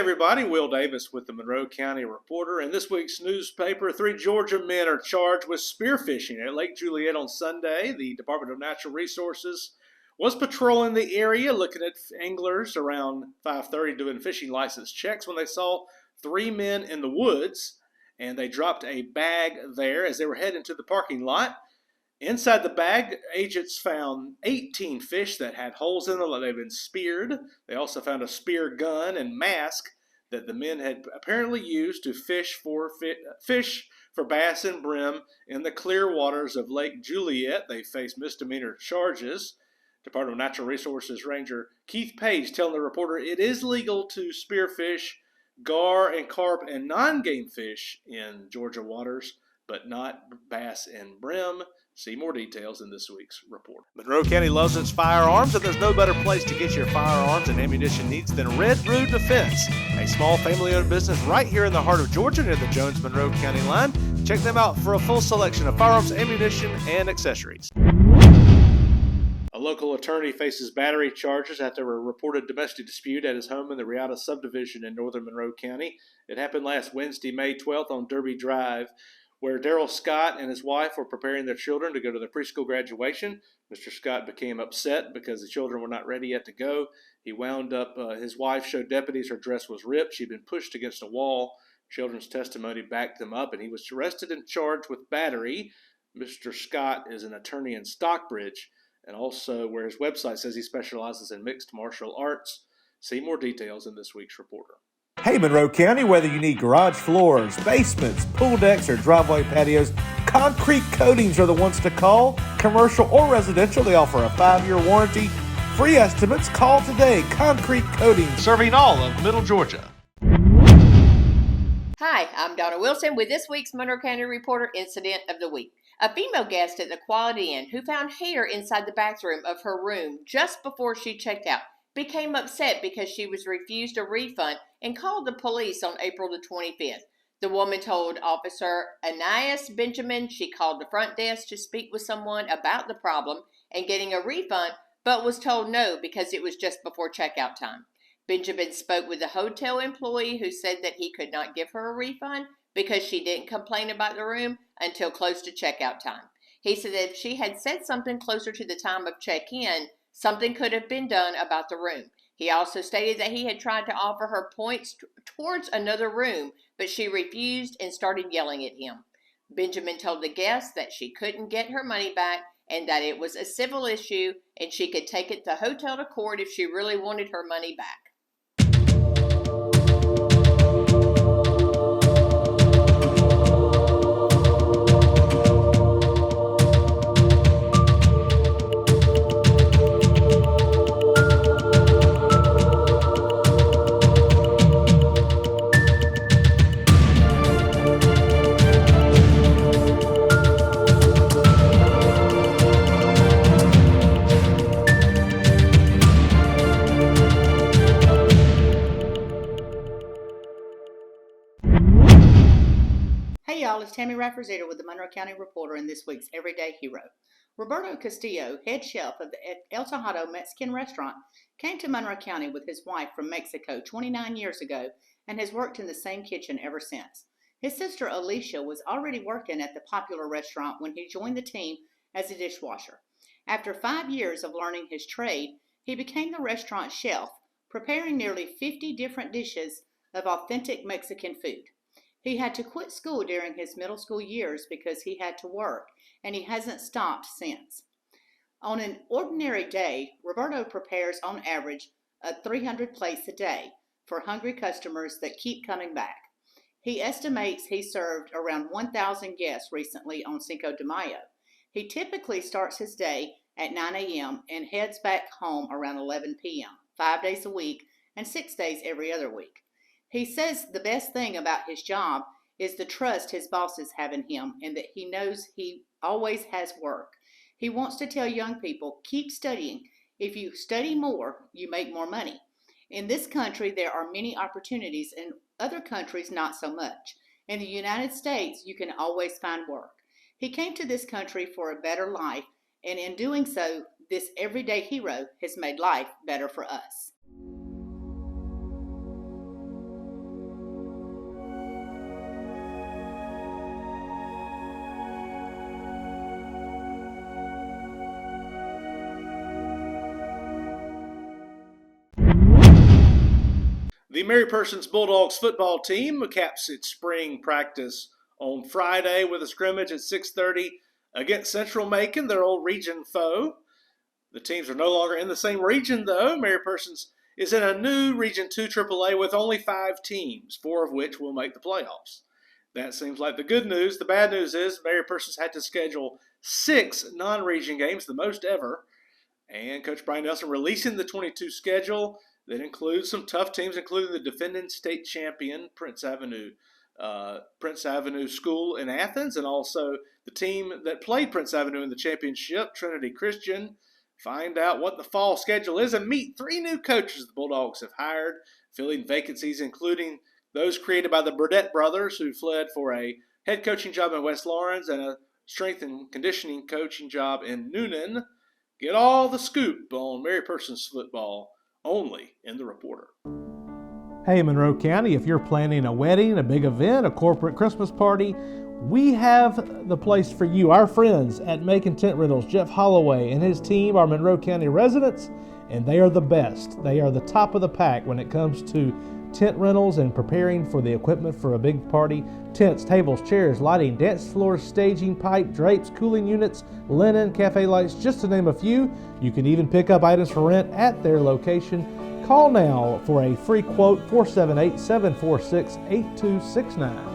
everybody, Will Davis with the Monroe County Reporter. In this week's newspaper, 3 Georgia men are charged with spearfishing at Lake Juliette on Sunday. The Department of Natural Resources was patrolling the area, looking at anglers around 5:30 doing fishing license checks when they saw 3 men in the woods, and they dropped a bag there as they were heading to the parking lot. Inside the bag, agents found 18 fish that had holes in them that they'd been speared. They also found a spear gun and mask that the men had apparently used to fish for bass and brim in the clear waters of Lake Juliette. They face misdemeanor charges. Department of Natural Resources Ranger Keith Page telling the reporter it is legal to spearfish gar and carp and non-game fish in Georgia waters, but not bass and brim. See more details in this week's report. Monroe County loves its firearms, and there's no better place to get your firearms and ammunition needs than Red Root Defense, a small family-owned business right here in the heart of Georgia near the Jones-Monroe County line. Check them out for a full selection of firearms, ammunition, and accessories. A local attorney faces battery charges after a reported domestic dispute at his home in the Riata subdivision in northern Monroe County. It happened last Wednesday, May 12th on Derby Drive, where Daryl Scott and his wife were preparing their children to go to their preschool graduation. Mr. Scott became upset because the children were not ready yet to go. He wound up, his wife showed deputies her dress was ripped. She'd been pushed against a wall. Children's testimony backed them up, and he was arrested and charged with battery. Mr. Scott is an attorney in Stockbridge, and also where his website says he specializes in mixed martial arts. See more details in this week's reporter. Hey Monroe County, whether you need garage floors, basements, pool decks, or driveway patios, Concrete Coatings are the ones to call. Commercial or residential, they offer a 5-year warranty. Free estimates, call today. Concrete Coatings, serving all of Middle Georgia. Hi, I'm Donna Wilson with this week's Monroe County Reporter Incident of the Week. A female guest at the Quality Inn who found hair inside the bathroom of her room just before she checked out became upset because she was refused a refund and called the police on April the 25th. The woman told Officer Anais Benjamin she called the front desk to speak with someone about the problem and getting a refund, but was told no because it was just before checkout time. Benjamin spoke with the hotel employee who said that he could not give her a refund because she didn't complain about the room until close to checkout time. He said that if she had said something closer to the time of check-in, something could have been done about the room. He also stated that he had tried to offer her points towards another room, but she refused and started yelling at him. Benjamin told the guest that she couldn't get her money back and that it was a civil issue and she could take it the hotel to court if she really wanted her money back. Hey y'all, it's Tammy Rafferzito with the Monroe County Reporter and this week's Everyday Hero. Roberto Castillo, head chef of the Tejado Mexican Restaurant, came to Monroe County with his wife from Mexico 29 years ago and has worked in the same kitchen ever since. His sister Alicia was already working at the popular restaurant when he joined the team as a dishwasher. After 5 years of learning his trade, he became the restaurant chef, preparing nearly 50 different dishes of authentic Mexican food. He had to quit school during his middle school years because he had to work, and he hasn't stopped since. On an ordinary day, Roberto prepares on average 300 plates a day for hungry customers that keep coming back. He estimates he served around 1,000 guests recently on Cinco de Mayo. He typically starts his day at 9 a.m. and heads back home around 11 p.m., 5 days a week and 6 days every other week. He says the best thing about his job is the trust his bosses have in him and that he knows he always has work. He wants to tell young people, keep studying. If you study more, you make more money. In this country, there are many opportunities. In other countries, not so much. In the United States, you can always find work. He came to this country for a better life, and in doing so, this everyday hero has made life better for us. Mary Persons Bulldogs football team caps its spring practice on Friday with a scrimmage at 6:30 against Central Macon, their old region foe. The teams are no longer in the same region, though. Mary Persons is in a new Region 2 AAA with only 5 teams, 4 of which will make the playoffs. That seems like the good news. The bad news is Mary Persons had to schedule 6 non-region games, the most ever. And Coach Brian Nelson releasing the 22 schedule that includes some tough teams, including the defending state champion Prince Avenue School in Athens, and also the team that played Prince Avenue in the championship, Trinity Christian. Find out what the fall schedule is and meet 3 new coaches the Bulldogs have hired, filling vacancies including those created by the Burdett brothers, who fled for a head coaching job in West Lawrence and a strength and conditioning coaching job in Noonan. Get all the scoop on Mary Persons football only in the Reporter. Hey Monroe County, if you're planning a wedding, a big event, a corporate Christmas party, we have the place for you. Our friends at Macon Tent Rentals, Jeff Holloway and his team are Monroe County residents, and they are the best. They are the top of the pack when it comes to tent rentals and preparing for the equipment for a big party. Tents, tables, chairs, lighting, dance floors, staging, pipe, drapes, cooling units, linen, cafe lights, just to name a few. You can even pick up items for rent at their location. Call now for a free quote, 478-746-8269.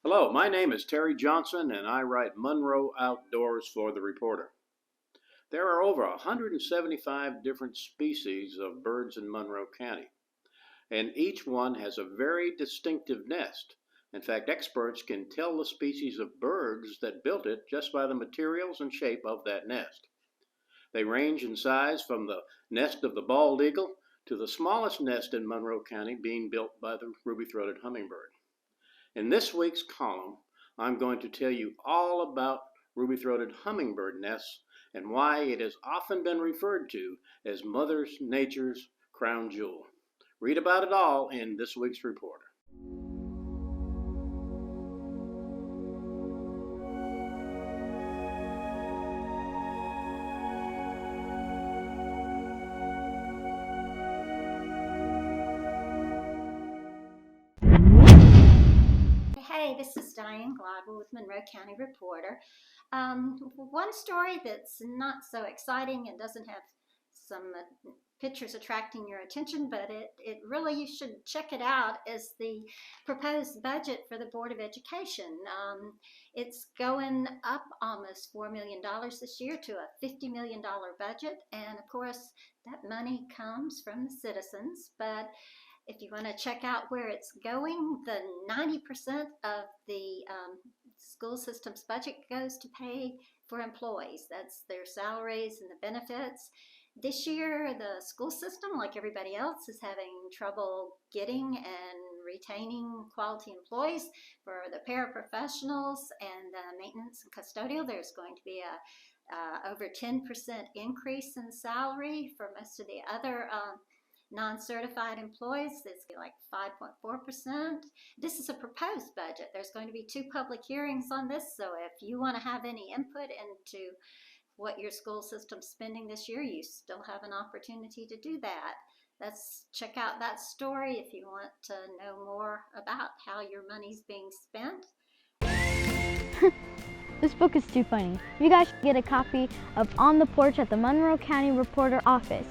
Hello, my name is Terry Johnson and I write Monroe Outdoors for the Reporter. There are over 175 different species of birds in Monroe County, and each one has a very distinctive nest. In fact, experts can tell the species of birds that built it just by the materials and shape of that nest. They range in size from the nest of the bald eagle to the smallest nest in Monroe County being built by the ruby-throated hummingbird. In this week's column, I'm going to tell you all about ruby-throated hummingbird nests and why it has often been referred to as Mother Nature's crown jewel. Read about it all in this week's Reporter. Hey, this is Diane Gladwell with Monroe County Reporter. One story that's not so exciting and doesn't have some pictures attracting your attention, but it really, you should check it out, is the proposed budget for the Board of Education. It's going up almost $4 million this year to a $50 million budget, and of course that money comes from the citizens, but if you want to check out where it's going, the 90% of the school system's budget goes to pay for employees. That's their salaries and the benefits. This year, the school system, like everybody else, is having trouble getting and retaining quality employees. For the paraprofessionals and the maintenance and custodial, there's going to be a over 10% increase in salary. For most of the other non-certified employees, it's like 5.4%. This is a proposed budget. There's going to be 2 public hearings on this, so if you want to have any input into what your school system's spending this year, you still have an opportunity to do that. Let's check out that story if you want to know more about how your money's being spent. This book is too funny. You guys should get a copy of On the Porch at the Monroe County Reporter office.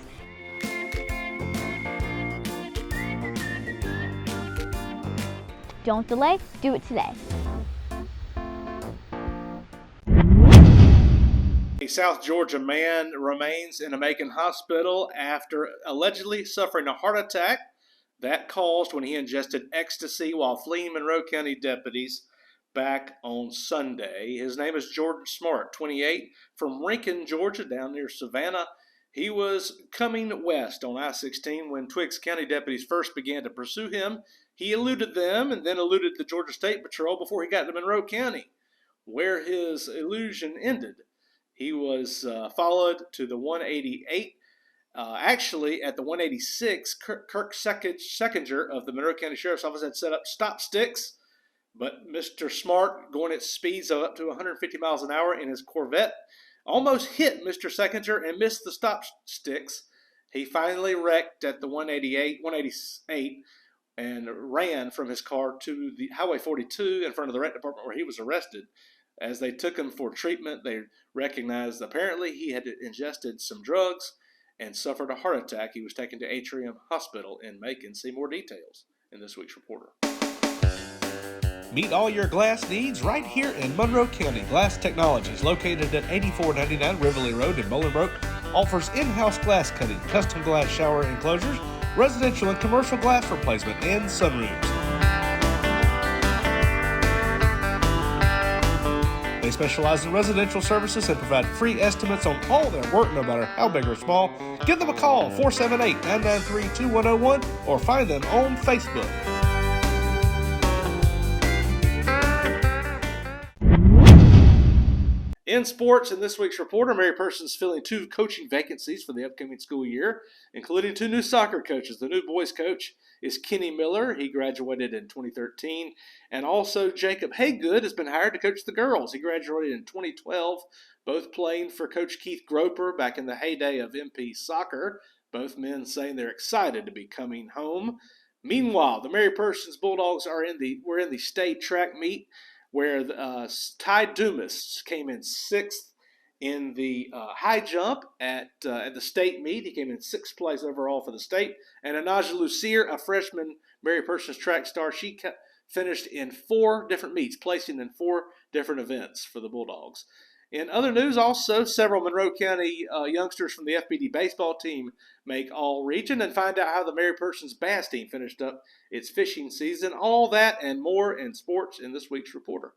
Don't delay, do it today. A South Georgia man remains in a Macon hospital after allegedly suffering a heart attack that caused when he ingested ecstasy while fleeing Monroe County deputies back on Sunday. His name is Jordan Smart, 28, from Rankin, Georgia, down near Savannah. He was coming west on I-16 when Twiggs County deputies first began to pursue him. He eluded them and then eluded the Georgia State Patrol before he got to Monroe County, where his illusion ended. He was followed to the 188. Actually, at the 186, Kirk Seckinger of the Monroe County Sheriff's Office had set up stop sticks, but Mr. Smart, going at speeds of up to 150 miles an hour in his Corvette, almost hit Mr. Seckinger and missed the stop sticks. He finally wrecked at the 188, and ran from his car to the Highway 42 in front of the rec department where he was arrested. As they took him for treatment, they recognized apparently he had ingested some drugs and suffered a heart attack. He was taken to Atrium Hospital in Macon. See more details in this week's Reporter. Meet all your glass needs right here in Monroe County. Glass Technologies, located at 8499 Riverly Road in Bolingbroke, offers in-house glass cutting, custom glass shower enclosures, residential and commercial glass replacement, and sunroofs. They specialize in residential services and provide free estimates on all their work, no matter how big or small. Give them a call, 478-993-2101, or find them on Facebook. In sports, in this week's Reporter, Mary Persons filling 2 coaching vacancies for the upcoming school year, including 2 new soccer coaches. The new boys coach is Kenny Miller. He graduated in 2013. And also Jacob Haygood has been hired to coach the girls. He graduated in 2012, both playing for Coach Keith Groper back in the heyday of MP soccer. Both men saying they're excited to be coming home. Meanwhile, the Mary Persons Bulldogs were in the state track meet, where Ty Dumas came in 6th in the high jump at the state meet. He came in 6th place overall for the state. And Anaja Lucier, a freshman Mary Persons track star, she finished in 4 different meets, placing in 4 different events for the Bulldogs. In other news, also, several Monroe County youngsters from the FBD baseball team make all-region, and find out how the Mary Persons bass team finished up its fishing season. All that and more in sports in this week's Reporter.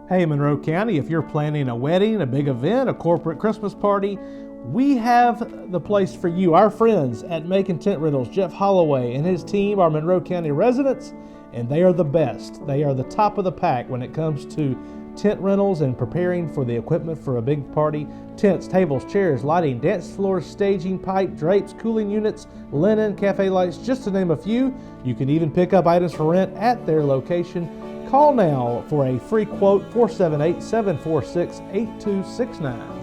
Hey Monroe County, if you're planning a wedding, a big event, a corporate Christmas party, we have the place for you. Our friends at Macon Tent Rentals, Jeff Holloway and his team are Monroe County residents, and they are the best. They are the top of the pack when it comes to tent rentals and preparing for the equipment for a big party. Tents, tables, chairs, lighting, dance floors, staging, pipe, drapes, cooling units, linen, cafe lights, just to name a few. You can even pick up items for rent at their location. Call now for a free quote, 478-746-8269.